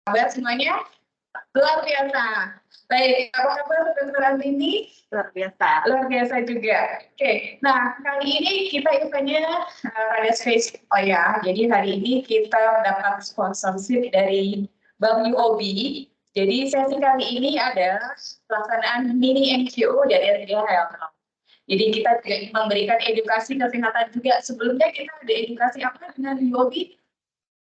Kabar semuanya? Luar biasa. Baik, apa kabar Dr. Andini? Luar biasa. Luar biasa juga. Oke, nah kali ini kita eventnya ada spesial ya. Jadi hari ini kita dapat sponsorship dari Bank UOB. Jadi sesi kali ini adalah pelaksanaan mini MCO dari RDH Health. Jadi kita juga memberikan edukasi kesehatan juga. Sebelumnya kita ada edukasi apa dengan UOB?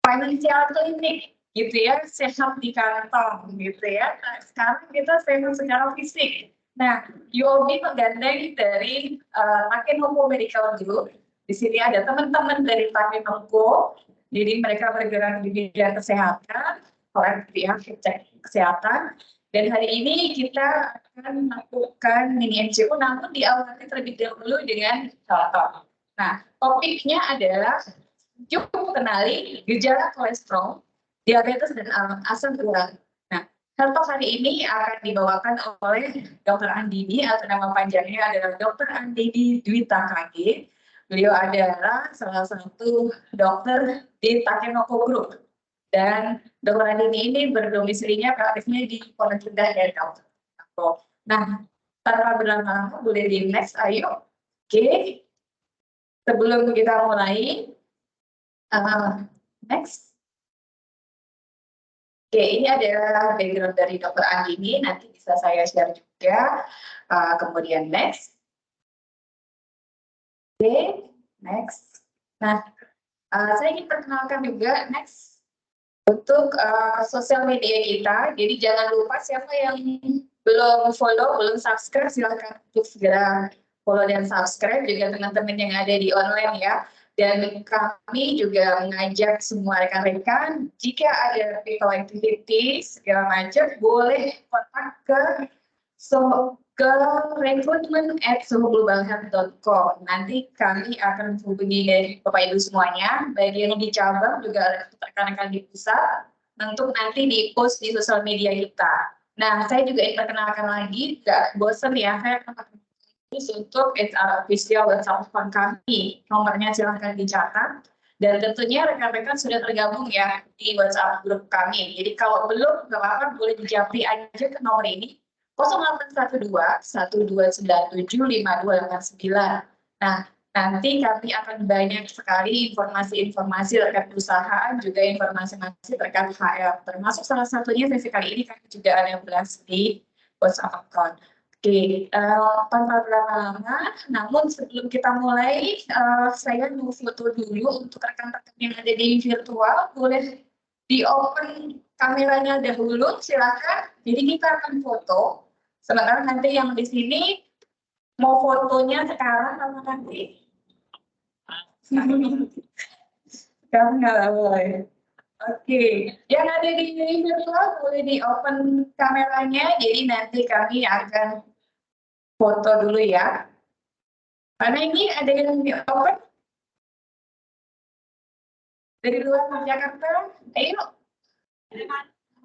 Financial clinic gitu ya, sehat di kantong gitu ya. Nah, sekarang kita sehat secara fisik. Nah, UOB menggandeng dari Takenobu Medical Group. Di sini ada teman-teman dari Takenoko, jadi mereka bergerak di bidang kesehatan, pihak cek kesehatan. Dan hari ini kita akan melakukan mini MCO, namun diawali terlebih dahulu dengan contoh. Nah, topiknya adalah yuk kenali gejala kolesterol, diabetes, dan asam urat. Nah, contoh hari ini akan dibawakan oleh Dr. Andini, atau nama panjangnya adalah Dr. Andini Dwita KG. Beliau adalah salah satu dokter di Takenoko Group. Dan Dr. Andini ini berdomisilinya praktisnya di Pondok Indah dan Dokter. Nah, tanpa berlama-lama, boleh di next, ayo. Oke. Sebelum kita mulai, next. Oke, ini adalah background dari Dr. Andini, nanti bisa saya share juga. Kemudian next. Oke, next. Nah, saya ingin perkenalkan juga next untuk sosial media kita. Jadi jangan lupa siapa yang belum follow, belum subscribe, silakan untuk segera follow dan subscribe, juga teman-teman yang ada di online ya. Dan kami juga mengajak semua rekan-rekan, jika ada people activity segala macam, boleh kontak ke recruitment@sohoglobalhealth.com. Nanti kami akan hubungi dari Bapak Ibu semuanya, baik yang di cabang juga rekan-rekan di pusat, untuk nanti di-post di sosial media kita. Nah, saya juga ingin perkenalkan lagi, nggak bosan ya, saya akan untuk HR official WhatsApp kami. Nomornya silahkan dicatat. Dan tentunya rekan-rekan sudah tergabung ya di WhatsApp grup kami. Jadi kalau belum, nggak apa-apa, boleh dijapri aja ke nomor ini. 0812-1297-5289. Nah, nanti kami akan banyak sekali informasi-informasi terkait perusahaan, juga informasi-informasi terkait HR. Termasuk salah satunya sesi kali ini kami juga ada yang bahas di WhatsApp account. Oke, tanpa berlama-lama, namun sebelum kita mulai, saya mau foto dulu untuk rekan-rekan yang ada di virtual, boleh di-open kameranya dahulu, silakan. Jadi kita akan foto, sementara nanti yang di sini mau fotonya sekarang atau nanti? Sekarang nggak boleh. Oke, yang ada di virtual boleh di-open kameranya, jadi nanti kami akan foto dulu ya. Karena ini ada yang di-open dari luar Jakarta. Ayo.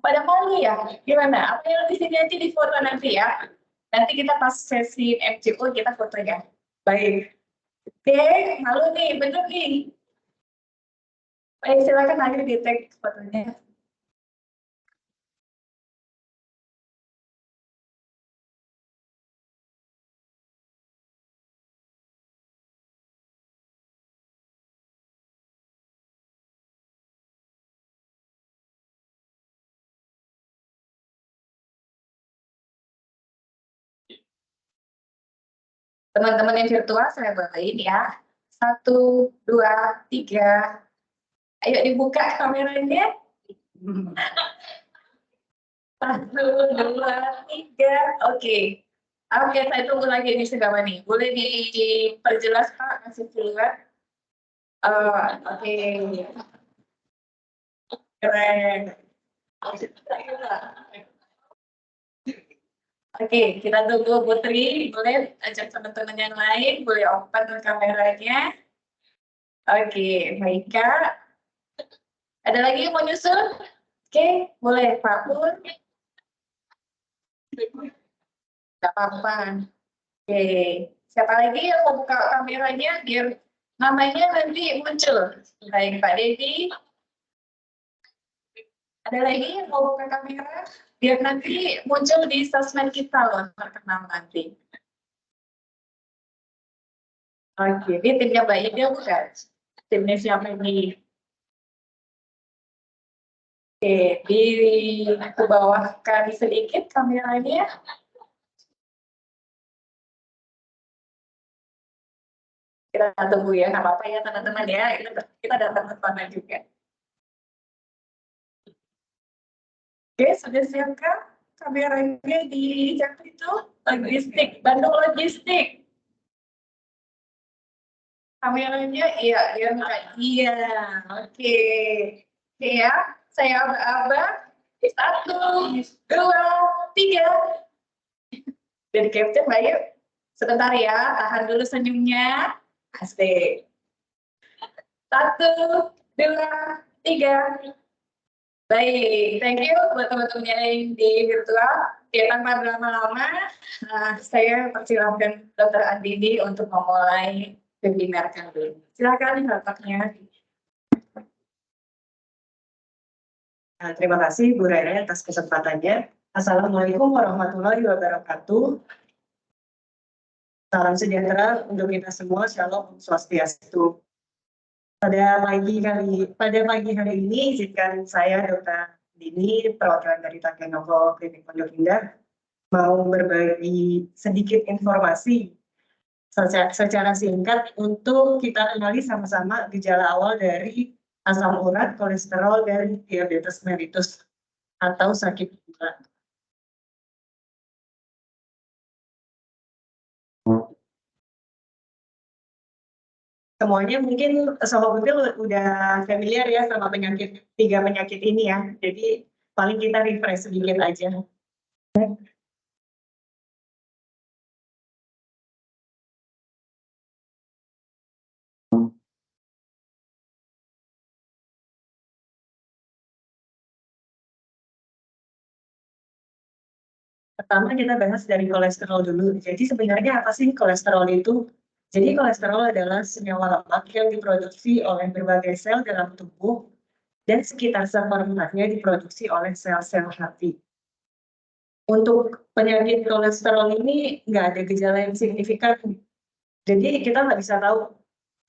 Pada mau ya? Gimana? Apa yang di sini aja di foto nanti ya? Nanti kita pas sesi MCO kita foto ya. Baik. Oke, malu nih, bener nih. Baik, silakan nanti di-tag fotonya. Teman-teman yang virtual saya bawain ya. 1, 2, 3. Ayo dibuka kameranya. 1, 2, 3. Oke. Oke, saya tunggu lagi di sebelah nih. Boleh diperjelas Pak, masih keluar? Oke. Keren. Oke, kita tunggu Putri. Boleh ajak teman-teman yang lain, boleh open kameranya. Oke, baik Kak. Ada lagi yang mau nyusul? Oke, boleh Pak Pur. Nggak apa-apa. Oke, siapa lagi yang mau buka kameranya biar namanya nanti muncul. Baik, Pak Dedi. Ada lagi yang mau buka kamera? Biar nanti muncul di sosmed kita loh, terkenal nanti. Oke, ini timnya Mbak Ida bukan? Timnya siapa ini? Oke, di bawahkan sedikit kameranya. Kita tunggu ya, nggak apa-apa ya teman-teman ya. Kita datang ke sana juga. Oke, sudah siapkah kameranya di channel itu? Logistik, Bandung Logistik. Kameranya iya, iya, iya. Oke. Oke ya, saya aba-aba. 1, 2, 3. Dari capture, Mbak Yu. Sebentar ya, tahan dulu senyumnya. Asik. 1, 2, 3. Baik, thank you buat teman-teman yang di virtual. Ya, tanpa berlama-lama, saya persilahkan Dr. Andini untuk memulai webinar kali ini. Silakan rapatnya. Terima kasih Bu Rere atas kesempatannya. Assalamualaikum warahmatullahi wabarakatuh. Salam sejahtera untuk kita semua. Shalom Swastiastu. Pada pagi hari ini, izinkan saya Dr. Dini, perwakilan dari Takenovo Klinik Pondok Indah, mau berbagi sedikit informasi secara singkat untuk kita kenali sama-sama gejala awal dari asam urat, kolesterol, dan diabetes mellitus atau sakit gula. Semuanya mungkin Sobat Putih udah familiar ya sama tiga penyakit ini ya. Jadi paling kita refresh sedikit aja. Pertama kita bahas dari kolesterol dulu. Jadi sebenarnya apa sih kolesterol itu? Jadi kolesterol adalah senyawa lemak yang diproduksi oleh berbagai sel dalam tubuh dan sekitar seperempatnya diproduksi oleh sel-sel hati. Untuk penyakit kolesterol ini nggak ada gejala yang signifikan. Jadi kita nggak bisa tahu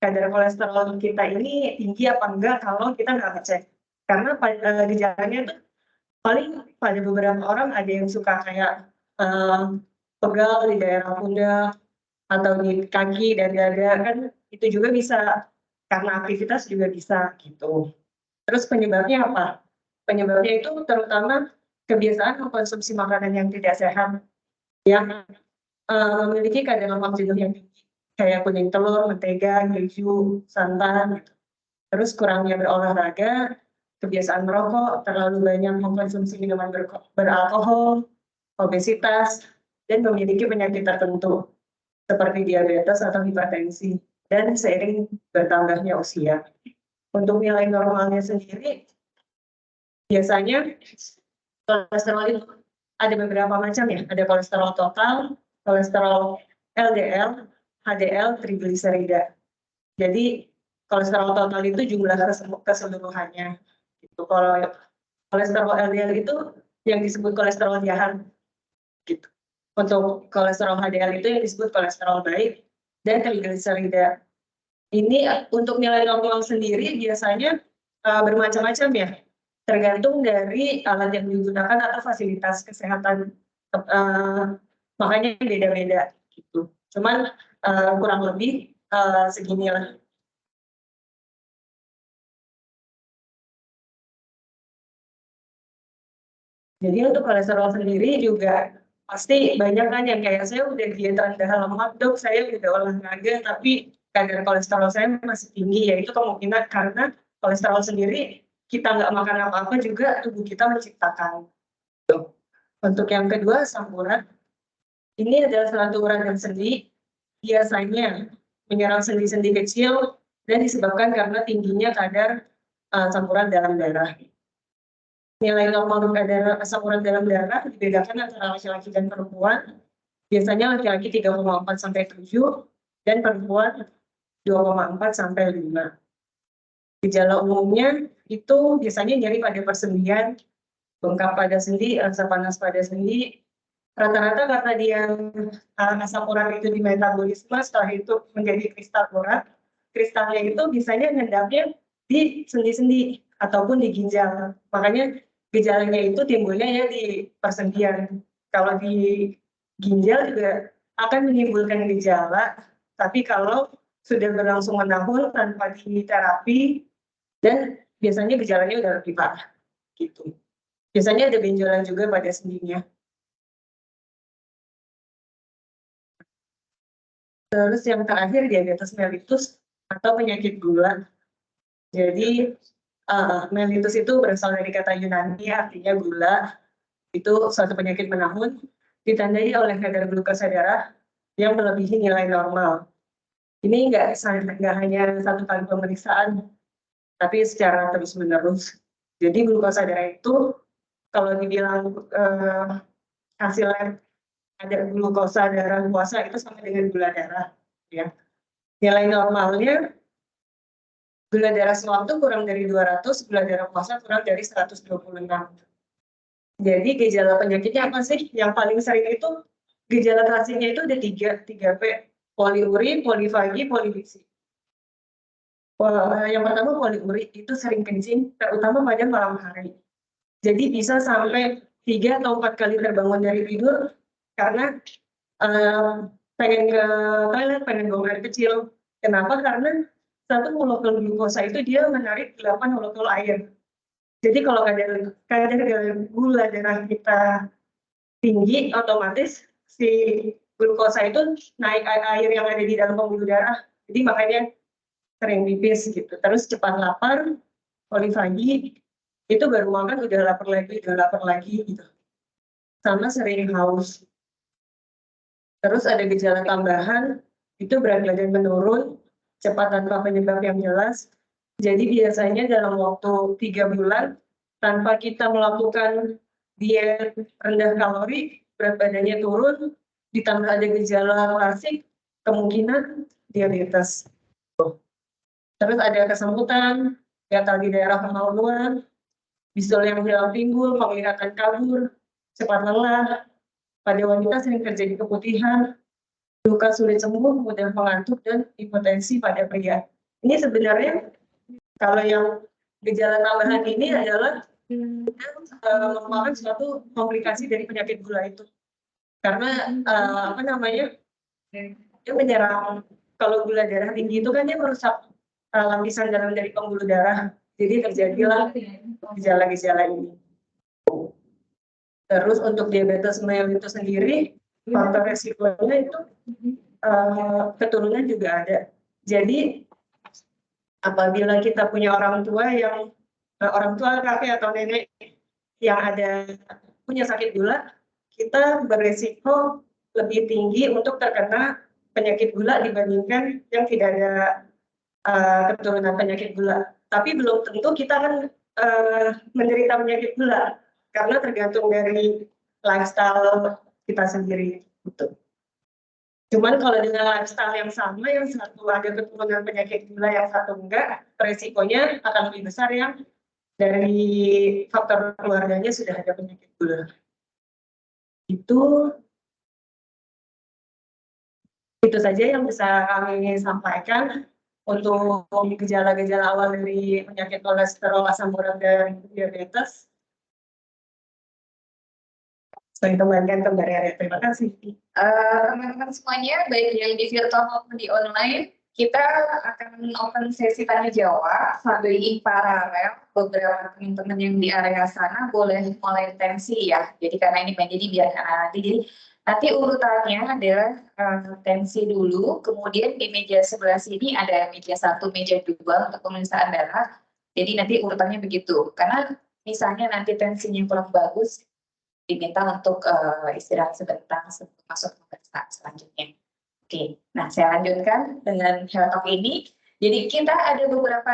kadar kolesterol kita ini tinggi apa enggak kalau kita nggak ngecek. Karena gejalanya tuh paling pada beberapa orang ada yang suka kayak pegal di daerah pundak atau di kaki dan dada, kan itu juga bisa karena aktivitas juga bisa gitu. Terus penyebabnya apa? Penyebabnya itu terutama kebiasaan mengkonsumsi makanan yang tidak sehat, yang memiliki kadar lemak jenuh yang tinggi, kayak kuning telur, mentega, keju, santan, gitu. Terus kurangnya berolahraga, kebiasaan merokok, terlalu banyak mengkonsumsi minuman beralkohol, obesitas, dan memiliki penyakit tertentu seperti diabetes atau hipertensi, dan seiring bertambahnya usia. Untuk nilai normalnya sendiri, biasanya kolesterol itu ada beberapa macam ya. Ada kolesterol total, kolesterol LDL, HDL, trigliserida. Jadi kolesterol total itu jumlah keseluruhannya. Gitu. Kalau kolesterol LDL itu yang disebut kolesterol jahat. Gitu. Untuk kolesterol HDL itu yang disebut kolesterol baik, dan trigliserida. Ini untuk nilai normal sendiri biasanya bermacam-macam ya, tergantung dari alat yang digunakan atau fasilitas kesehatan, makanya beda-beda gitu. Cuman kurang lebih seginilah. Jadi untuk kolesterol sendiri juga pasti banyak kan yang kayak saya udah diet rendah lemak dok, saya udah olahraga tapi kadar kolesterol saya masih tinggi, ya itu kemungkinan karena kolesterol sendiri kita nggak makan apa-apa juga tubuh kita menciptakan. Untuk yang kedua asam urat, ini adalah suatu urat dan sendi, biasanya menyerang sendi-sendi kecil dan disebabkan karena tingginya kadar asam urat dalam darah. Nilai normal kadar asam urat dalam darah dibedakan antara laki-laki dan perempuan. Biasanya laki-laki 3,4 sampai 7 dan perempuan 2,4 sampai 5. Gejala umumnya itu biasanya nyeri pada persendian, bengkak pada sendi, rasa panas pada sendi. Rata-rata karena dia asam urat itu di metabolisme, setelah itu menjadi kristal urat. Kristalnya itu biasanya ngendapnya di sendi-sendi ataupun di ginjal. Makanya gejalanya itu timbulnya ya di persendian. Kalau di ginjal juga akan menimbulkan gejala, tapi kalau sudah berlangsung menahun tanpa diterapi dan biasanya gejalanya udah lebih parah gitu. Biasanya ada benjolan juga pada sendinya. Terus yang terakhir diabetes mellitus atau penyakit gula. Jadi mellitus itu berasal dari kata Yunani artinya gula. Itu suatu penyakit menahun ditandai oleh kadar glukosa darah yang melebihi nilai normal. Ini nggak hanya satu kali pemeriksaan, tapi secara terus-menerus. Jadi glukosa darah itu kalau dibilang hasil lab ada glukosa darah puasa itu sama dengan gula darah. Ya. Nilai normalnya gula darah sewaktu kurang dari 200, gula darah puasa kurang dari 126. Jadi gejala penyakitnya apa sih? Yang paling sering itu gejala klasiknya itu ada 3P, poliuri, polifagi, polibiksi. Yang pertama poliuri itu sering kencing, terutama pada malam hari. Jadi bisa sampai 3 atau 4 kali terbangun dari tidur karena pengen ke toilet, pengen buang air kecil. Kenapa? Karena satu molekul glukosa itu dia menarik 8 molekul air. Jadi kalau kadar gula darah kita tinggi, otomatis si glukosa itu naik air yang ada di dalam pembuluh darah. Jadi makanya sering pipis gitu. Terus cepat lapar, polifagi, itu baru makan udah lapar lagi gitu. Sama sering haus. Terus ada gejala tambahan, itu berat badan menurun, cepat tanpa penyebab yang jelas. Jadi biasanya dalam waktu 3 bulan, tanpa kita melakukan diet rendah kalori, berat badannya turun, ditambah ada gejala klasik, kemungkinan diabetes. Terus ada kesemutan, gatal di daerah kemaluan, bisul yang hilang timbul, penglihatan kabur, cepat lelah, pada wanita sering terjadi keputihan, luka sulit sembuh, mudah mengantuk, dan impotensi pada pria. Ini sebenarnya kalau yang gejala tambahan ini adalah merupakan suatu komplikasi dari penyakit gula itu. Karena dia menyerang, kalau gula darah tinggi itu kan dia merusak lapisan dalam dari pembuluh darah. Jadi terjadilah gejala-gejala ini. Terus untuk diabetes mellitus sendiri, faktor resikonya itu keturunan juga ada. Jadi apabila kita punya orang tua kakek atau nenek yang punya sakit gula, kita beresiko lebih tinggi untuk terkena penyakit gula dibandingkan yang tidak ada keturunan penyakit gula. Tapi belum tentu kita akan menderita penyakit gula karena tergantung dari lifestyle kita sendiri. Gitu. Cuman kalau dengan lifestyle yang sama, yang satu ada keturunan penyakit gula, yang satu enggak, resikonya akan lebih besar yang dari faktor keluarganya sudah ada penyakit gula. Itu saja yang bisa kami sampaikan untuk gejala-gejala awal dari penyakit kolesterol, asam urat, dan diabetes. Saya kembalikan ke Mbak Rere. Terima kasih. Teman-teman semuanya, baik yang di virtual maupun di online, kita akan open sesi tanya jawab sambil in paralel. Beberapa teman-teman yang di area sana boleh mulai tensi ya. Jadi karena ini menjadi biar nanti. Jadi nanti urutannya adalah tensi dulu, kemudian di meja sebelah sini ada meja 1, meja 2 untuk pemeriksaan darah. Jadi nanti urutannya begitu. Karena misalnya nanti tensinya kurang bagus, diminta untuk istirahat sebentar sebelum masuk ke pemeriksaan selanjutnya. Oke, nah saya lanjutkan dengan health talk ini. Jadi kita ada beberapa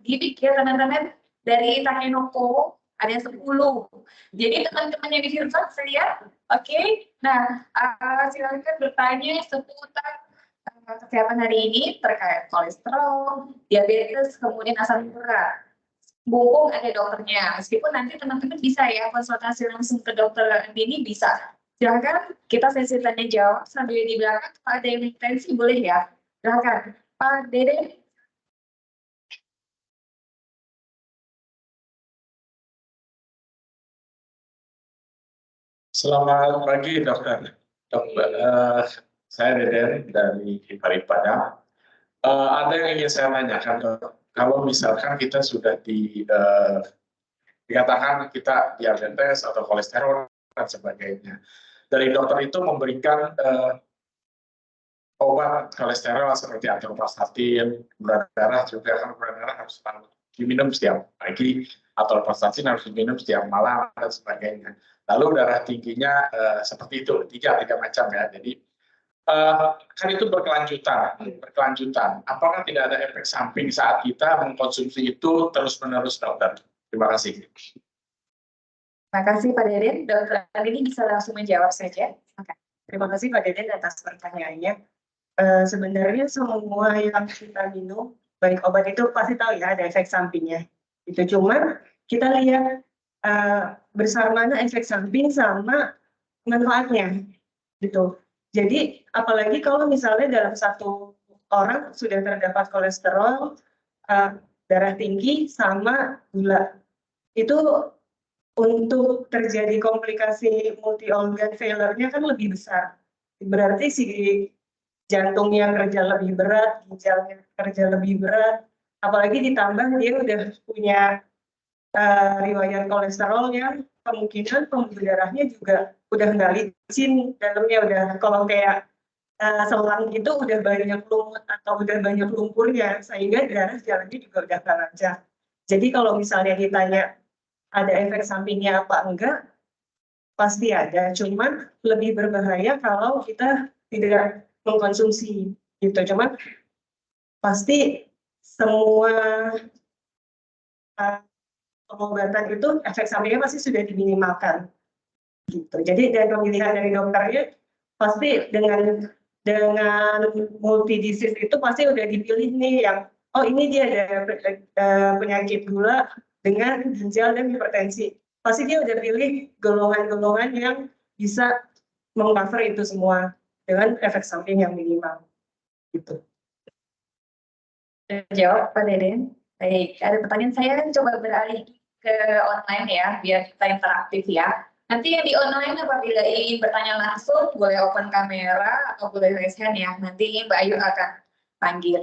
didik ya teman-teman dari Takenoko, ada 10. Jadi teman-teman yang di virtual saya lihat, oke. Nah, silakan bertanya seputar kesehatan hari ini terkait kolesterol, diabetes, kemudian asam urat. mumpung ada dokternya. Meskipun nanti teman-teman bisa ya konsultasi langsung ke dokter Andini bisa. Silakan kita sesi tanya jawab sambil di belakang kalau ada yang intensi boleh ya. Silakan Pak Dede. Selamat pagi, dokter. Saya Deden dari Paripurna. Ada yang ingin saya tanyakan, dok. Kalau misalkan kita sudah dikatakan kita diabetes atau kolesterol dan sebagainya, dari dokter itu memberikan obat kolesterol seperti atorvastatin, gula darah juga kan gula darah harus diminum setiap pagi, atorvastatin harus diminum setiap malam dan sebagainya. Lalu darah tingginya seperti itu, tiga macam ya. Jadi kan itu berkelanjutan. Apakah tidak ada efek samping saat kita mengkonsumsi itu terus-menerus, dokter? Terima kasih. Terima kasih Pak Deden. Dokter Andini bisa langsung menjawab saja. Okay. Terima kasih Pak Deden atas pertanyaannya. Sebenarnya semua yang kita minum, baik obat itu pasti tahu ya ada efek sampingnya. Itu cuma kita lihat besar mana efek samping sama manfaatnya, gitu. Jadi apalagi kalau misalnya dalam satu orang sudah terdapat kolesterol, darah tinggi sama gula, itu untuk terjadi komplikasi multi organ failure-nya kan lebih besar. Berarti si jantungnya kerja lebih berat, ginjalnya kerja lebih berat, apalagi ditambah dia udah punya riwayat kolesterolnya, kemungkinan pembuluh darahnya juga udah nggak licin, dalamnya udah kalau kayak selang itu udah banyak lumut atau udah banyak lumpurnya, sehingga darah jalannya juga udah nggak lancar. Jadi kalau misalnya ditanya ada efek sampingnya apa enggak, pasti ada, cuman lebih berbahaya kalau kita tidak mengkonsumsi gitu. Cuman pasti semua pengobatan itu efek sampingnya pasti sudah diminimalkan gitu. Jadi dari pemilihan dari dokternya pasti dengan multi disease itu pasti udah dipilih nih yang oh ini dia ada penyakit gula dengan ginjal dan hipertensi. Pasti dia udah pilih golongan-golongan yang bisa meng-cover itu semua dengan efek samping yang minimal gitu. Jawab Pak Deden. Baik, ada pertanyaan saya coba beralih ke online ya, biar kita interaktif ya. Nanti yang di online apabila ingin bertanya langsung, boleh open kamera atau boleh raise hand ya. Nanti Mbak Ayu akan panggil.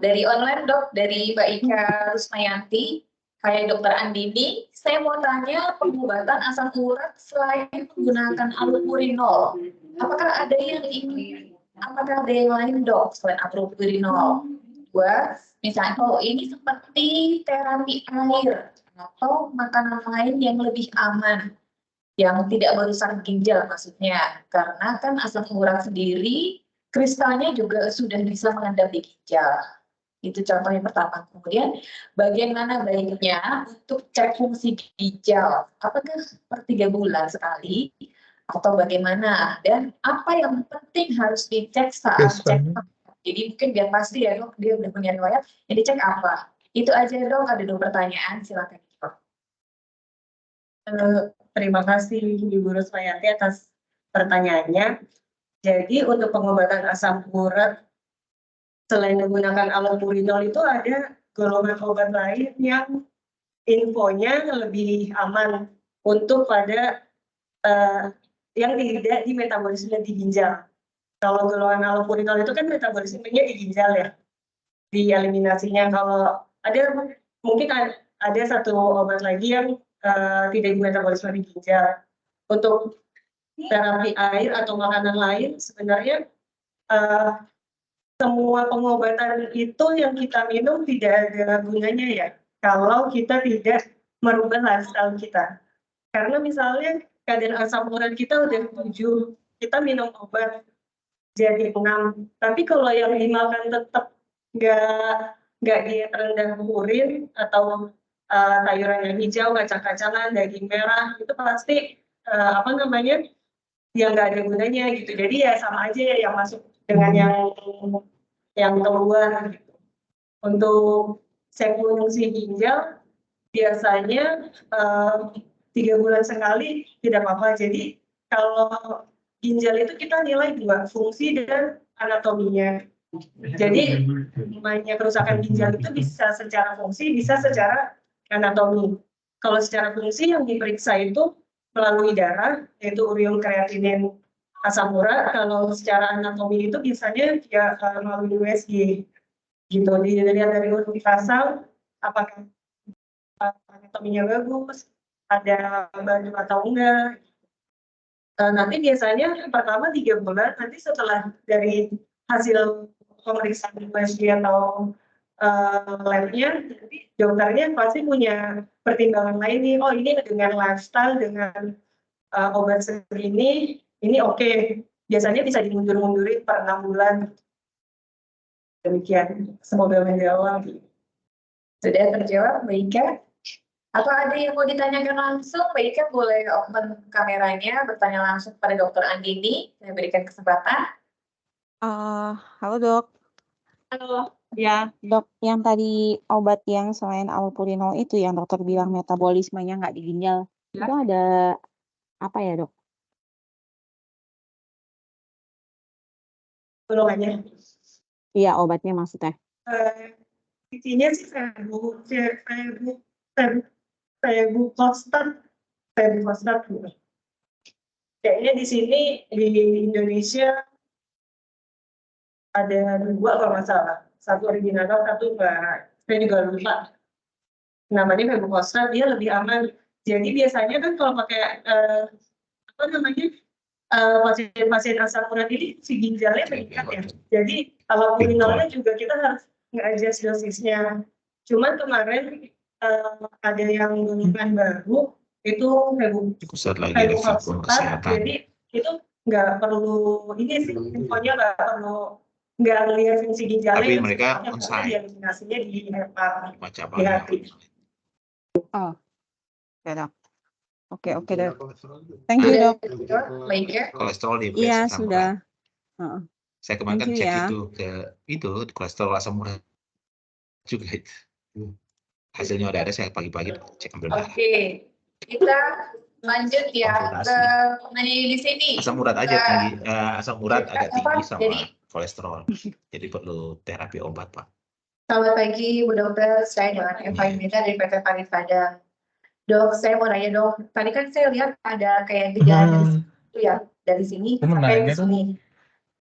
Dari online dok, dari Mbak Ika Rusmayanti, kayak dokter Andini, saya mau tanya pengobatan asam urat selain menggunakan allopurinol. Apakah ada yang lain dok selain allopurinol? Misalnya, oh ini seperti terapi air atau makanan lain yang lebih aman, yang tidak merusak ginjal maksudnya, karena kan asam urat sendiri kristalnya juga sudah bisa mengendap di ginjal. Itu contoh yang pertama. Kemudian bagaimana baiknya untuk cek fungsi ginjal? Apakah per 3 bulan sekali atau bagaimana? Dan apa yang penting harus dicek saat cek? Jadi mungkin biar pasti ya dok, dia udah punya riwayat, yang dicek apa? Itu aja dok, ada 2 pertanyaan, silakan. Terima kasih Ibu Rusmayanti atas pertanyaannya. Jadi untuk pengobatan asam urat selain menggunakan allopurinol itu ada golongan obat lain yang infonya lebih aman untuk pada yang tidak di metabolisme di ginjal. Kalau golongan allopurinol itu kan metabolismenya di ginjal ya, di eliminasinya. Kalau ada mungkin ada satu obat lagi yang tidak di metabolisme di ginjal. Untuk terapi air atau makanan lain sebenarnya semua pengobatan itu yang kita minum tidak ada gunanya ya kalau kita tidak merubah lifestyle kita. Karena misalnya kadar asam urat kita udah 7, kita minum obat jadi 6, tapi kalau yang dimakan tetap nggak diet rendah urin atau sayuran yang hijau, kacang-kacangan, daging merah, itu pasti ya nggak ada gunanya gitu. Jadi ya sama aja ya yang masuk dengan yang keluar gitu. Untuk cek fungsi ginjal biasanya 3 bulan sekali tidak apa-apa. Jadi kalau ginjal itu kita nilai 2, fungsi dan anatominya. Jadi namanya kerusakan ginjal itu bisa secara fungsi, bisa secara anatomi. Kalau secara fungsi yang diperiksa itu melalui darah, yaitu ureum, kreatinin, asam urat. Kalau secara anatomi itu biasanya ya melalui USG gitu. Dilihat dari ultrasal apakah anatominya bagus, ada banyu atau enggak. Nanti biasanya pertama 3 bulan, nanti setelah dari hasil pemeriksaan USG atau labnya, nanti dokternya pasti punya pertimbangan lain nih. Oh ini dengan lifestyle, dengan obat segini, ini oke. Biasanya bisa dimundur-mundurin per 6 bulan. Demikian, semoga menjawab. Sudah terjawab, Mbak Ika? Atau ada yang mau ditanyakan langsung, Mbak Ika boleh open kameranya, bertanya langsung pada Dokter Andini. Saya berikan kesempatan. Halo dok, Halo, ya. dok yang tadi obat yang selain allopurinol itu yang dokter bilang metabolismenya nggak di ginjal, Ya. itu ada apa ya dok? Golongannya. Iya obatnya maksudnya. Isinya sih febucostat gitu. Kayaknya di sini di Indonesia ada 2 kalau nggak salah. Satu original, satu enggak. Saya juga lupa. Namanya febucostat, dia lebih aman. Jadi biasanya kan kalau pakai apa namanya pasien-pasien asam urat ini si ginjalnya meningkat ya. Jadi kalau allopurinolnya juga kita harus nge-adjust dosisnya. Cuman kemarin ada yang golongan baru itu febucostat. Jadi itu nggak perlu ini sih infonya nggak ngelihat fungsi ginjalnya. Tapi mereka onsite. Eliminasinya di hepar, Baca di hati. Oh, ya dok. Oke dok. Thank you dok. Mbak Ika? kolesterol di Iya asam sudah. urat. Saya kemarin kan Thank you cek ya. itu kolesterol asam urat juga itu. Hasilnya udah ada, saya pagi-pagi cek ambil darah. Oke, kita lanjut ya Konsultasi. ke penanya di sini. Asam urat aja tinggi, asam urat agak tinggi sama Jadi- kolesterol. Jadi perlu terapi obat, Pak. Selamat pagi Bu Dokter, saya dengan Eva Yunita dari PT Paris Padang. Dok, saya mau nanya dok, tadi kan saya lihat ada kayak gejala dari situ ya, dari sini sampai ke sini.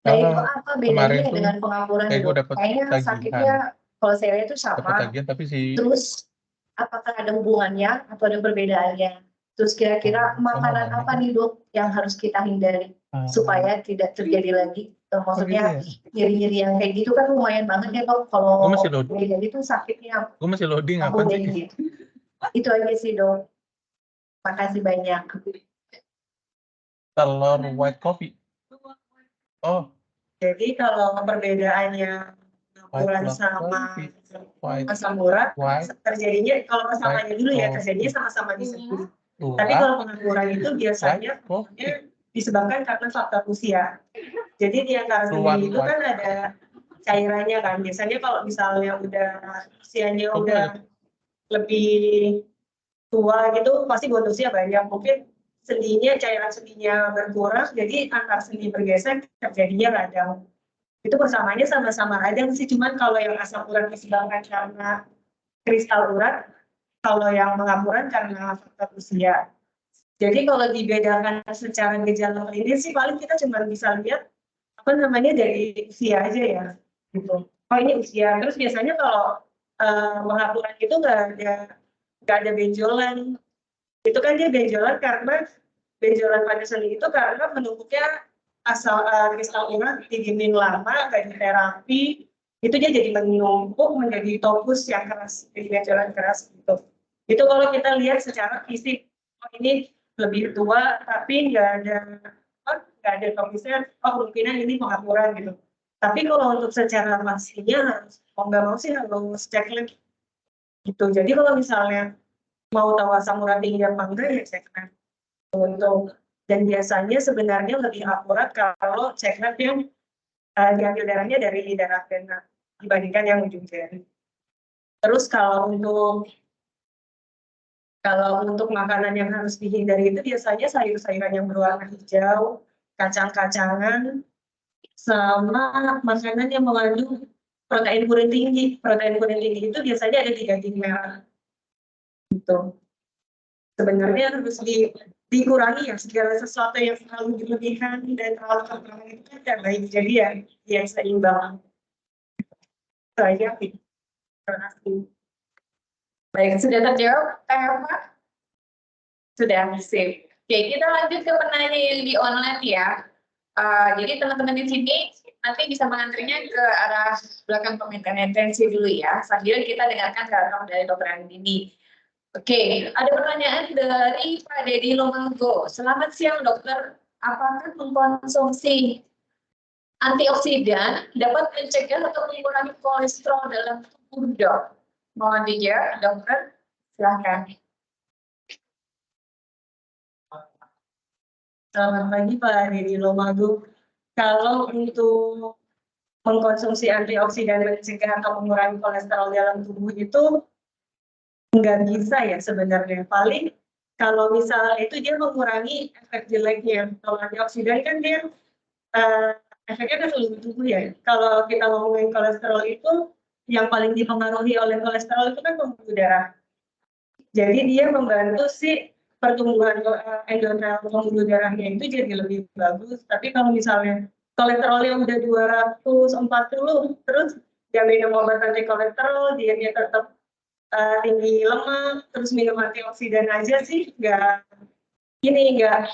Nah itu apa bedanya dengan pengapuran dok? Kayaknya sakitnya kalau saya lihat itu sama. Terus apakah ada hubungannya atau ada perbedaannya? Terus kira-kira makanan apa nih dok yang harus kita hindari supaya tidak terjadi lagi? Maksudnya nyeri-nyeri yang kayak gitu kan lumayan banget ya dok. Kalau beda itu sakitnya. Gue masih loading apa Aku sih? gitu. Itu aja sih dok. Makasih banyak. Telur white coffee. Oh, Jadi kalau perbedaannya bulan sama white, asam urat white, terjadinya kalau kesamanya dulu ya white terjadinya sama-sama di seluruh. tua, Tapi kalau pengapuran itu biasanya white coffee. disebabkan karena faktor usia. Jadi di antara sendi itu kan ada cairannya kan. Biasanya kalau misalnya udah usianya udah lebih tua gitu pasti bonusnya banyak. Mungkin cairan sendinya berkurang, jadi antar sendi bergeser terjadinya radang. Itu persamaannya sama-sama radang sih, cuman kalau yang asam urat disebabkan karena kristal urat, kalau yang pengapuran karena faktor usia. Jadi kalau dibedakan secara gejala klinis sih paling kita cuma bisa lihat apa namanya dari usia aja ya, gitu. Oh ini usia. Terus biasanya kalau pengapuran itu nggak ada benjolan. Itu kan dia benjolan pada sendi itu karena menumpuknya kristal urat didiemin lama, nggak diterapi, itu dia jadi menumpuk menjadi topus yang keras, jadi benjolan keras gitu. Itu kalau kita lihat secara fisik, oh ini lebih tua tapi nggak ada topusnya, oh kemungkinan ini pengapuran gitu. Tapi kalau untuk secara pastinya harus mau nggak mau sih harus cek lagi gitu. Jadi kalau misalnya mau tahu asam urat tinggi apa enggak ya cek lab untuk, dan biasanya sebenarnya lebih akurat kalau cek lab yang diambil darahnya dari darah vena dibandingkan yang ujung jari. Terus kalau untuk Kalau untuk makanan yang harus dihindari itu biasanya sayur-sayuran yang berwarna hijau, kacang-kacangan, sama makanan yang mengandung protein kurin tinggi. Protein kurin tinggi itu biasanya ada di daging merah. Gitu. Sebenarnya harus dikurangi ya, segala sesuatu yang terlalu berlebihan dan terlalu kekurangan itu kan tidak baik. Jadi ya yang seimbang. Itu aja. Terima kasih. Baik, sudah terjawab, Teh Eva? Sudah, sip. Oke, kita lanjut ke penanya yang di online ya. Jadi teman-teman di sini nanti bisa mengantrinya ke arah belakang pemerintahan intensi dulu ya, sambil kita dengarkan kabar dari Dr. Andini. Oke, ada pertanyaan dari Pak Dedi Lomango. Selamat siang dokter, apakah mengkonsumsi antioksidan dapat mencegah atau mengurangi kolesterol dalam tubuh dok? Mohon dijawab, dokter. Silahkan. Selamat pagi Pak Dedi Lomago. Kalau untuk mengkonsumsi antioksidan mencegah atau mengurangi kolesterol dalam tubuh itu nggak bisa ya sebenarnya. Paling kalau misalnya itu dia mengurangi efek jeleknya. Kalau antioksidan kan dia efeknya ke seluruh tubuh ya. Kalau kita ngomongin kolesterol itu yang paling dipengaruhi oleh kolesterol itu kan pembuluh darah. Jadi dia membantu si pertumbuhan endotelial pembuluh darahnya itu jadi lebih bagus. Tapi kalau misalnya kolesterolnya udah 240, terus dia minum obat anti kolesterol, dia tetap tinggi lemak, terus minum antioksidan aja sih nggak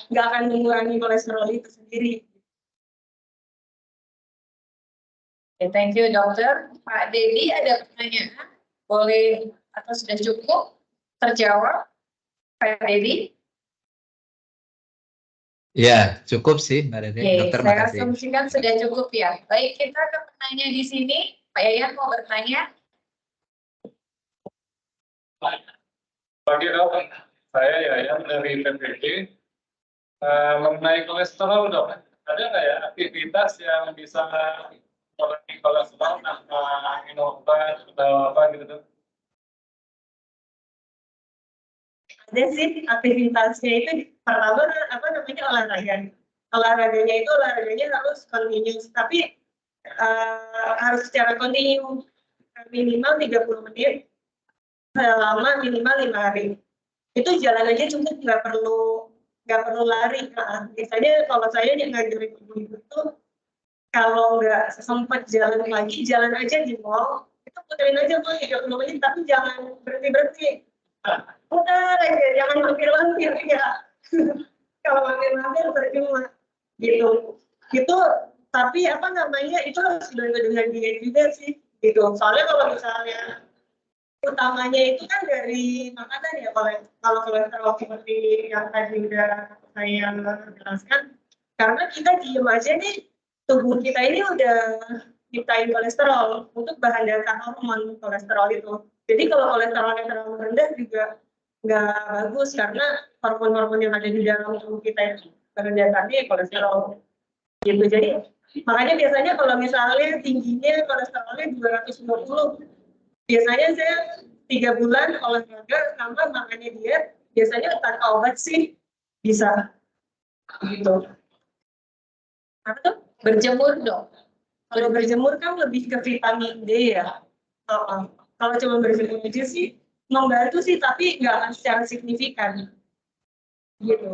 akan mengurangi kolesterol itu sendiri. Okay, thank you dokter. Pak Dedi ada pertanyaan? Boleh atau sudah cukup terjawab? Pak Dedi? Ya, cukup sih Mbak Dede. Oke, Dokter, saya makasih. asumsikan sudah cukup ya. Baik, kita ke penanya di sini. Pak Yayan mau bertanya? Pagi dok, saya Yayan dari PPG. Mengenai kolesterol dok, ada nggak ya aktivitas yang bisa mengurangi kolesterol tanpa minum obat atau apa gitu dok? Ada sih aktivitasnya itu pertama apa namanya olahraga. Olahraganya harus continuous, tapi harus secara kontinu minimal 30 menit selama minimal 5 hari. Itu jalan aja cukup, nggak perlu lari. Biasanya kalau saya yang ngajarin ibu-ibu itu kalau nggak sempat jalan lagi, jalan aja di mall, itu puterin aja tuh 30 menit, tapi jangan berhenti. Putar aja, jangan mampir-mampir ya. Kalau mampir-mampir percuma gitu. Itu tapi apa namanya itu harus dengan diet juga sih gitu. Soalnya kalau misalnya utamanya itu kan dari makanan ya, kalau kolesterol seperti yang tadi udah saya jelaskan, karena kita diem aja nih, tubuh kita ini udah nyiptain kolesterol untuk bahan dasar hormon kolesterol itu. Jadi kalau kolesterolnya terlalu rendah juga nggak bagus, karena hormon-hormon yang ada di dalam tubuh kita itu bahan dasarnya kolesterol gitu. Jadi makanya biasanya kalau misalnya tingginya kolesterolnya 220, biasanya saya 3 bulan olahraga sama makannya diet, biasanya tanpa obat sih bisa gitu. Apa tuh? Berjemur dong. Kalau berjemur kan lebih ke vitamin D ya. Kalau cuma berjemur aja sih membantu sih, tapi nggak akan secara signifikan gitu.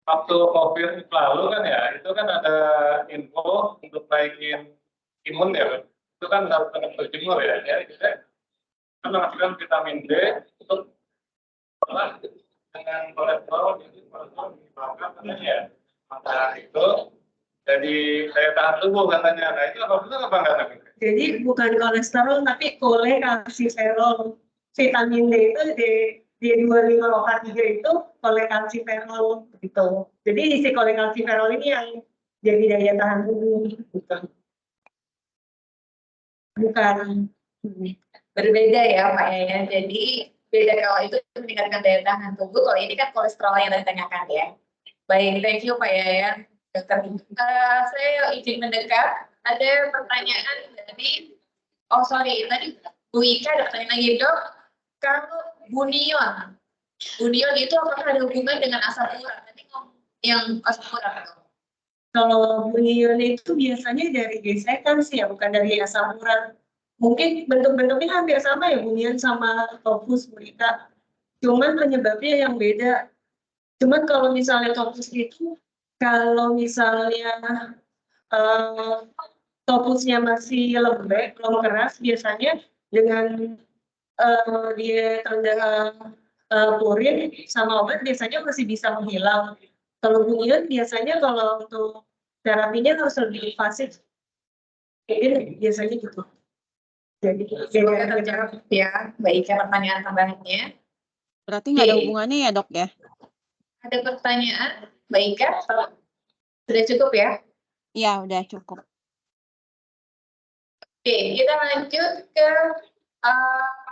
Waktu COVID lalu kan ya, itu kan ada info untuk naikin imun ya, itu kan harus berjemur ya, kita kan menghasilkan vitamin D untuk dengan kolesterol, jadi kolesterol menyebabkan katanya ya, maka itu jadi daya tahan tubuh katanya. Nah itu apa benar apa enggak? Jadi bukan kolesterol tapi kolekalsiferol. Vitamin D itu D25OH3 itu kolekalsiferol gitu. Jadi isi kolekalsiferol ini yang jadi daya tahan tubuh gitu. Bukan. Berbeda ya Pak Yayan. Jadi beda kalau itu meningkatkan daya tahan tubuh, kalau ini kan kolesterol yang ditanyakan ya. Baik, thank you Pak Yayan. Dokter, saya izin mendekat. Ada pertanyaan dari, tadi Bu Ika ada pertanyaan lagi dok. Kalau bunion itu apakah ada hubungan dengan asam urat? Tadi ngomong yang asam urat tuh. Kalau bunion itu biasanya dari gesekan sih ya, bukan dari asam urat. Mungkin bentuk-bentuknya hampir sama ya, bunion sama topus mereka. Cuman penyebabnya yang beda. Cuman kalau misalnya topus itu, kalau misalnya topusnya masih lembek, belum keras, biasanya dengan dia rendah purin sama obat biasanya masih bisa menghilang. Kalau bunion biasanya kalau untuk terapinya harus lebih invasif. Jadi biasanya gitu. Jadi Semoga terjawab ya, baik pertanyaan tambahannya. Berarti nggak ada Oke. hubungannya ya, Dok ya? Ada pertanyaan, baik ya? Sudah cukup ya? Iya, udah cukup. Oke, kita lanjut ke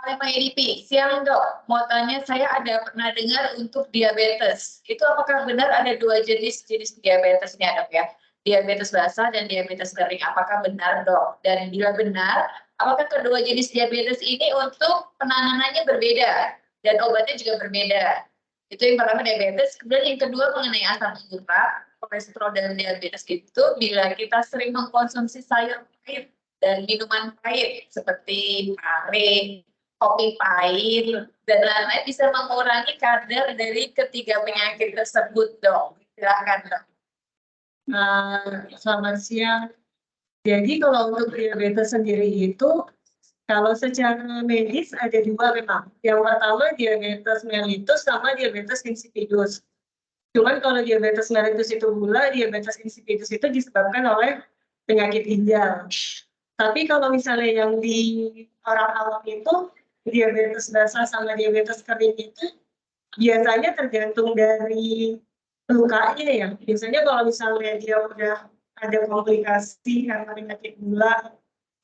PDP. Siang dok, mau tanya saya ada pernah dengar untuk diabetes. Itu apakah benar ada dua jenis diabetesnya dok ya? Diabetes basah dan diabetes kering. Apakah benar dok? Dan bila benar, apakah kedua jenis diabetes ini untuk penanganannya berbeda dan obatnya juga berbeda? Itu yang pertama diabetes. Kemudian yang kedua mengenai asam urat, kolesterol dan diabetes itu bila kita sering mengkonsumsi sayur pahit dan minuman pahit seperti pare, kopi pahit, dan lain-lain bisa mengurangi kadar dari ketiga penyakit tersebut dong. Silakan dok. Selamat siang. Jadi kalau untuk diabetes sendiri itu, kalau secara medis ada dua memang. Yang pertama diabetes mellitus sama diabetes insipidus. Cuman kalau diabetes mellitus itu gula, diabetes insipidus itu disebabkan oleh penyakit ginjal. Tapi kalau misalnya yang di orang awam itu, diabetes basah sama diabetes kering itu biasanya tergantung dari lukanya ya. Biasanya kalau misalnya dia udah ada komplikasi karena penyakit gula,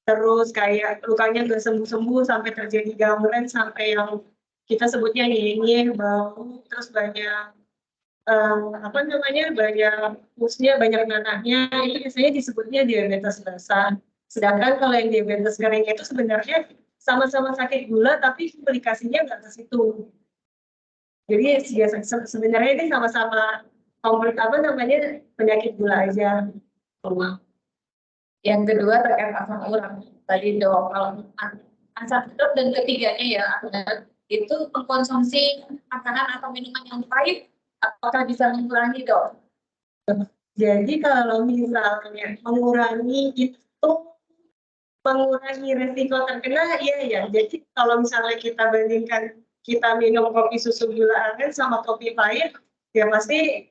terus kayak lukanya nggak sembuh-sembuh sampai terjadi gambaran sampai yang kita sebutnya nyeyeh, bau, terus banyak banyak pusnya, banyak nanahnya, itu biasanya disebutnya diabetes basah. Sedangkan kalau yang diabetes kering itu sebenarnya sama-sama sakit gula tapi komplikasinya nggak ke situ. Jadi sebenarnya ini sama-sama penyakit gula aja. Yang kedua terkait asam urat tadi dok, kalau asam urat dan ketiganya ya itu mengkonsumsi makanan atau minuman yang pahit apakah bisa mengurangi dok? Jadi kalau misalnya mengurangi resiko terkena, iya ya. Jadi kalau misalnya kita bandingkan kita minum kopi susu gula aren sama kopi pahit, ya pasti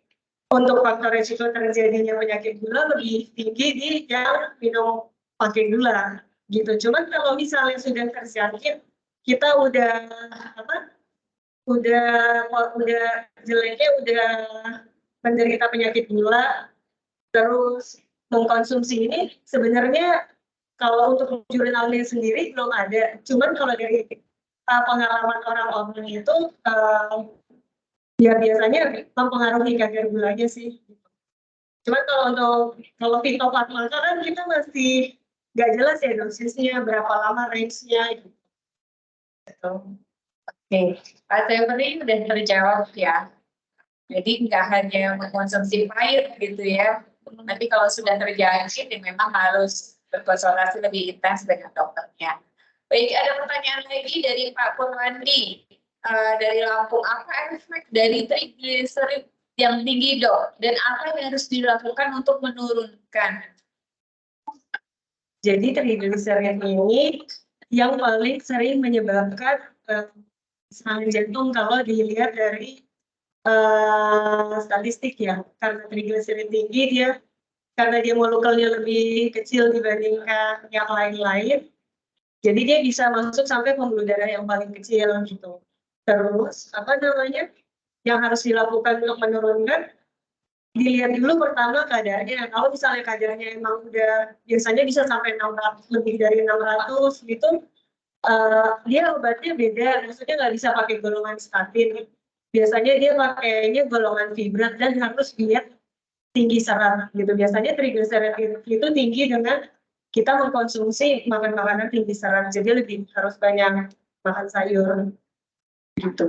untuk faktor resiko terjadinya penyakit gula lebih tinggi di yang minum pakai gula gitu. Cuman kalau misalnya sudah terjangkit, kita udah jeleknya udah menderita penyakit gula, terus mengkonsumsi ini sebenarnya kalau untuk jurnalnya sendiri belum ada. Cuman kalau dari pengalaman orang-orang itu ya biasanya mempengaruhi kadar gulanya sih. Cuman kalau fitofarmaka kan kita masih nggak jelas ya dosisnya, berapa lama range-nya gitu. Oke, Pak Tevri udah terjawab ya. Jadi nggak hanya mengkonsumsi pahit gitu ya, tapi kalau sudah terjangkit ya memang harus berkonsultasi lebih intens dengan dokternya. Baik, ada pertanyaan lagi dari Pak Purwandi dari Lampung. Apa efek dari trigliserid yang tinggi dok? Dan apa yang harus dilakukan untuk menurunkan? Jadi trigliserid ini yang paling sering menyebabkan serangan jantung kalau dilihat dari statistik ya. Karena trigliserid tinggi karena dia molekulnya lebih kecil dibandingkan yang lain-lain, jadi dia bisa masuk sampai pembuluh darah yang paling kecil gitu. Terus yang harus dilakukan untuk menurunkan, dilihat dulu pertama kadarnya. Kalau misalnya kadarnya emang udah biasanya bisa sampai 600, lebih dari 600 gitu, dia obatnya beda, maksudnya nggak bisa pakai golongan statin. Biasanya dia pakainya golongan fibrat dan harus diet tinggi serat gitu. Biasanya trigliserid itu tinggi dengan kita mengkonsumsi makanan tinggi serat, jadi lebih harus banyak makan sayur. Gitu.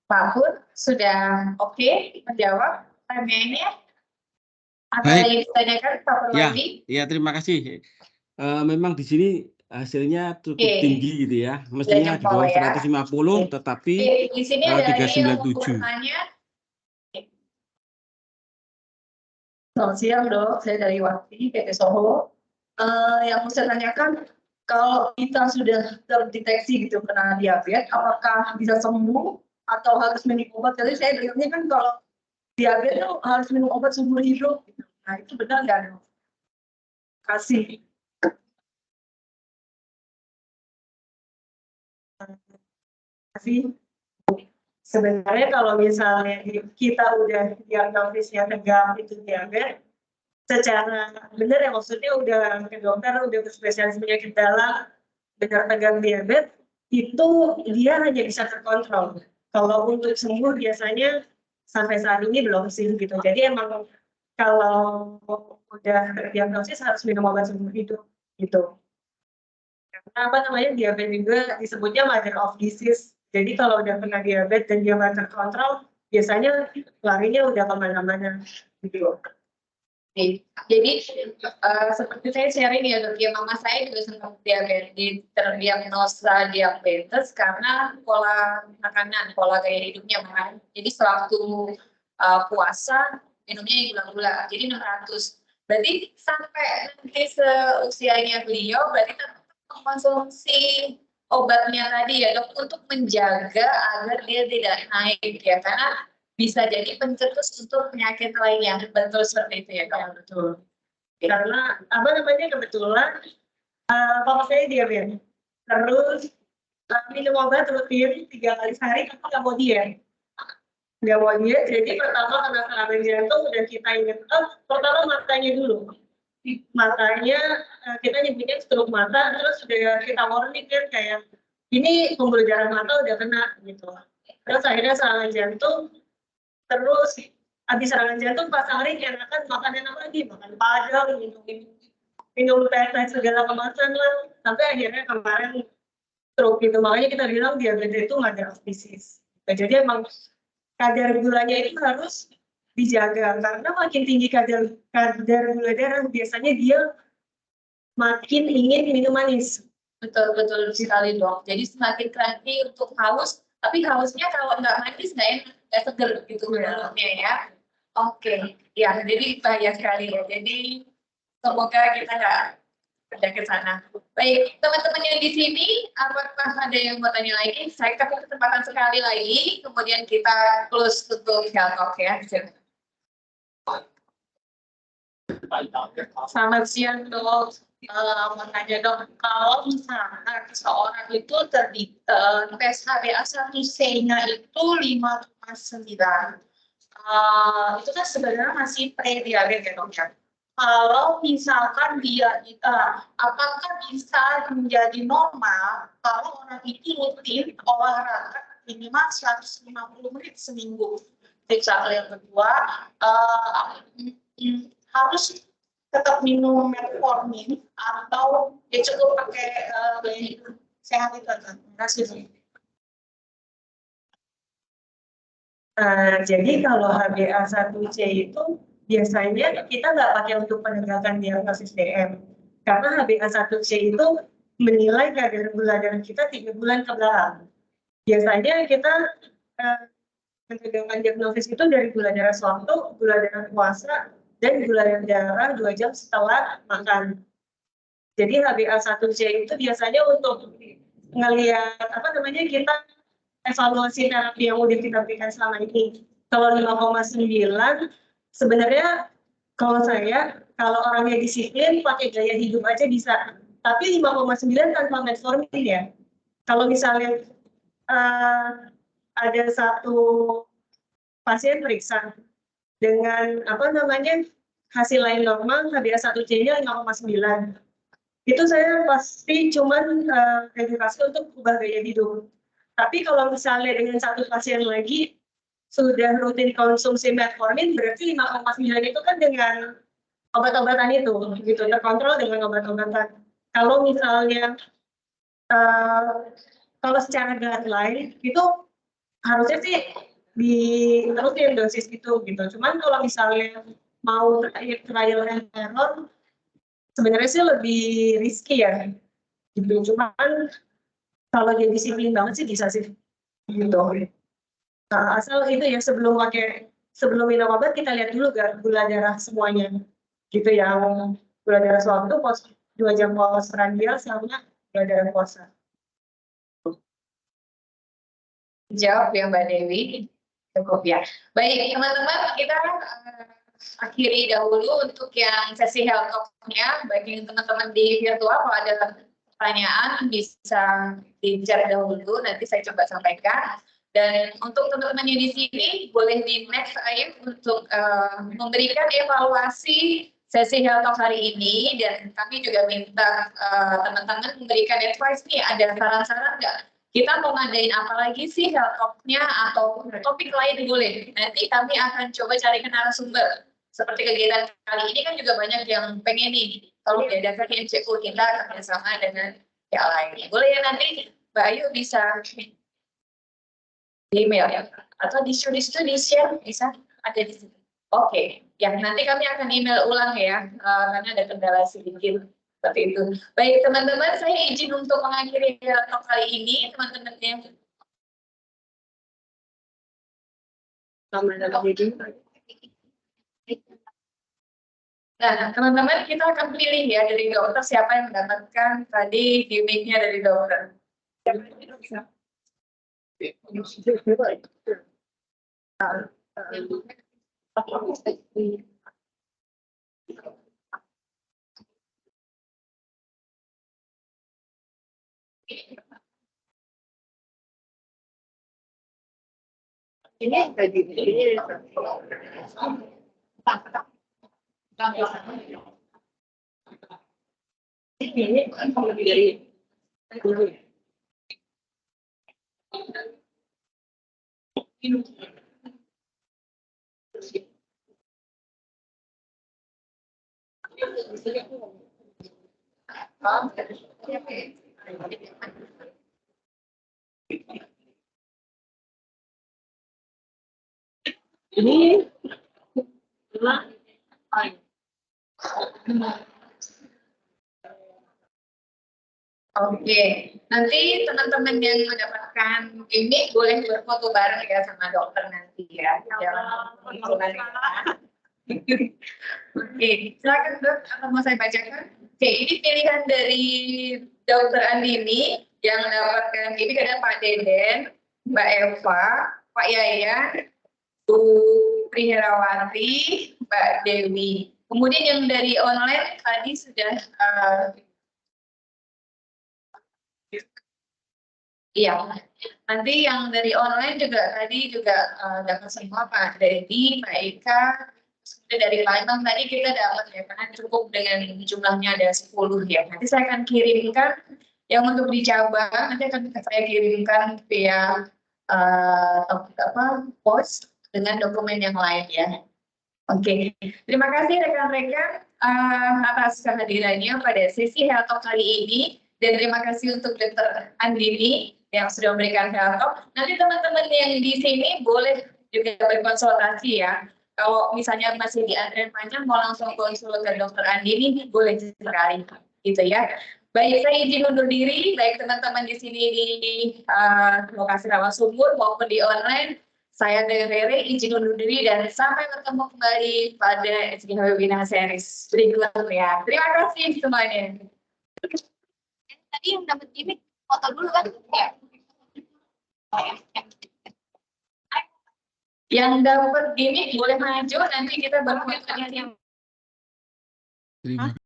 Pak Pur sudah oke menjawab pertanyaannya? Atau Baik. yang ditanyakan Pak Purwadi? Ya, terima kasih. Memang di sini hasilnya cukup Oke. tinggi gitu ya. Mestinya di bawah Ya. 150, tetapi Di sini ada yang mau 397. bertanya. Selamat siang dok, saya dari Wati, PT Soho. Yang mau saya tanyakan, kalau kita sudah terdeteksi gitu kena diabetes, apakah bisa sembuh atau harus minum obat? Jadi saya dengarnya kan kalau diabetes tuh harus minum obat seumur hidup. Gitu. Nah itu benar nggak dok? Kasih. Sebenarnya kalau misalnya kita udah diagnosisnya tegak itu diabetes, secara benar ya maksudnya udah ke dokter, udah ke spesialis penyakit dalam, benar tegak diabetes, itu dia hanya bisa terkontrol. Kalau untuk sembuh biasanya sampai saat ini belum sih gitu. Jadi emang kalau udah terdiagnosis harus minum obat seumur hidup gitu. Karena apa namanya diabetes juga disebutnya mother of disease. Jadi kalau udah kena diabetes dan dia nggak terkontrol, biasanya larinya udah kemana-mana gitu. Jadi seperti saya sharing ya dok, ya mama saya juga sempat terdiagnosa diabetes karena pola makanan, pola gaya hidupnya kan. Jadi sewaktu puasa minumnya gula-gula, jadi 600. Berarti sampai nanti seusianya beliau berarti konsumsi obatnya tadi ya dok untuk menjaga agar dia tidak naik ya, karena bisa jadi pencetus untuk penyakit lainnya. Betul seperti itu ya dok? Ya, betul. Karena apa namanya kebetulan papa saya diabetes, terus minum obat rutin 3 kali sehari tapi nggak mau diet. Nggak mau diet, jadi pertama kena serangan jantung udah kita ingat, pertama matanya dulu. Matanya kita nyebutnya stroke mata, terus udah kita warning kan kayak ini pembuluh darah mata udah kena gitu. Terus akhirnya serangan jantung, terus habis serangan jantung pas hari enakan makanan apa lagi, makan padang, minum teh segala kemasan lah, sampai akhirnya kemarin stroke gitu. Makanya kita bilang diabetes itu mother of disease. Jadi emang kadar gulanya itu harus dijaga, karena makin tinggi kadar gula darah biasanya dia makin ingin minum manis. Betul sekali dok. Jadi semakin cranky untuk haus, tapi hausnya kalau nggak manis nggak enak, nggak seger gitu mulutnya ya. Oke, ya jadi bahaya sekali ya. Jadi semoga kita nggak ke sana. Baik, teman-teman yang di sini, apakah ada yang mau tanya lagi? Saya kasih kesempatan sekali lagi, kemudian kita close untuk health talk ya. Selamat siang dok. Mau tanya dok, kalau misalnya seseorang itu tes HbA1c-nya itu 5,9, itu kan sebenarnya masih pre-diabetes ya dok ya. Kalau misalkan dia apakah bisa menjadi normal kalau orang itu rutin olahraga minimal 150 menit seminggu. Yang kedua, harus tetap minum metformin atau ya cukup pakai gaya hidup sehat itu aja. Terima kasih. Jadi kalau HbA1c itu biasanya kita nggak pakai untuk penegakan diagnosis DM, karena HbA1c itu menilai kadar gula darah kita 3 bulan ke belakang. Biasanya kita menegakkan diagnosis itu dari gula darah sewaktu, gula darah puasa, dan gula darah 2 jam setelah makan. Jadi HbA1c itu biasanya untuk ngelihat apa namanya kita evaluasi terapi yang udah kita berikan selama ini. Kalau 5,9 sebenarnya kalau orangnya disiplin pakai gaya hidup aja bisa. Tapi 5,9 tanpa metformin ya. Kalau misalnya ada satu pasien periksa dengan apa namanya hasil lain normal, HbA1c-nya 5,9. Itu saya pasti cuman edukasi untuk ubah gaya hidup. Tapi kalau misalnya dengan satu pasien lagi sudah rutin konsumsi metformin, berarti 5,9 itu kan dengan obat-obatan itu, gitu, terkontrol dengan obat-obatan. Kalau misalnya kalau secara guideline itu harusnya sih diterusin dosis itu gitu. Cuman kalau misalnya mau trial and error, sebenarnya sih lebih risky ya. Gitu. Cuman kalau dia disiplin banget sih bisa sih. Gitu. Nah, asal itu ya sebelum minum obat kita lihat dulu gula darah semuanya. Gitu yang gula darah swab itu 2 jam postprandial sama gula darah puasa. Jawab ya Mbak Dewi. Cukup ya. Baik teman-teman, kita akhiri dahulu untuk yang sesi health talk-nya. Bagi teman-teman di virtual, kalau ada pertanyaan bisa di-chat dahulu, nanti saya coba sampaikan. Dan untuk teman-teman yang di sini, boleh di next aja untuk memberikan evaluasi sesi health talk hari ini. Dan kami juga minta teman-teman memberikan advice nih, ada saran-saran nggak? Kita mau ngadain apa lagi sih health talk-nya atau topik lain boleh. Nanti kami akan coba carikan narasumber. Seperti kegiatan kali ini kan juga banyak yang pengen nih. Kalau diadakan di MCU kita kerjasama dengan yang lain. Boleh ya nanti Mbak Ayu bisa di email ya. Atau di share bisa ada di sini. Oke. Ya nanti kami akan email ulang ya. Karena ada kendala sedikit. Seperti itu. Baik teman-teman, saya izin untuk mengakhiri talk kali ini. Teman-teman yang nah, teman-teman kita akan pilih ya dari dokter siapa yang mendapatkan tadi gimmicknya dari dokter. Ini tadi ini lebih dari ini Oke, nanti teman-teman yang mendapatkan ini boleh berfoto bareng ya sama dokter nanti ya. Oke, silakan dok, apa mau saya bacakan? Oke, ini pilihan dari dokter Andini yang mendapatkan ini ada Pak Deden, Mbak Eva, Pak Yayan, Bu Priherawati, Mbak Dewi. Kemudian yang dari online tadi sudah iya, nanti yang dari online juga tadi juga dapat semua Pak Dedi, Pak Eka, sudah dari Palembang tadi kita dapat ya, karena cukup dengan jumlahnya ada 10 ya. Nanti saya akan kirimkan yang untuk di cabang, nanti akan saya kirimkan via post dengan dokumen yang lain ya. Oke, terima kasih rekan-rekan atas kehadirannya pada sesi Health Talk kali ini. Dan terima kasih untuk Dr. Andini yang sudah memberikan health talk. Nanti teman-teman yang di sini boleh juga berkonsultasi ya. Kalau misalnya masih di antrian panjang mau langsung konsul ke Dr. Andini boleh sekali gitu ya. Baik, saya izin undur diri, baik teman-teman di sini di lokasi Rawasumur maupun di online. Saya Rere izin undur diri dan sampai bertemu kembali pada SGH Webinar Series berikutnya. Terima kasih semuanya. Tadi yang dapat gimmick foto dulu kan? Ya. Yang dapat gimmick boleh maju, nanti kita berfoto yang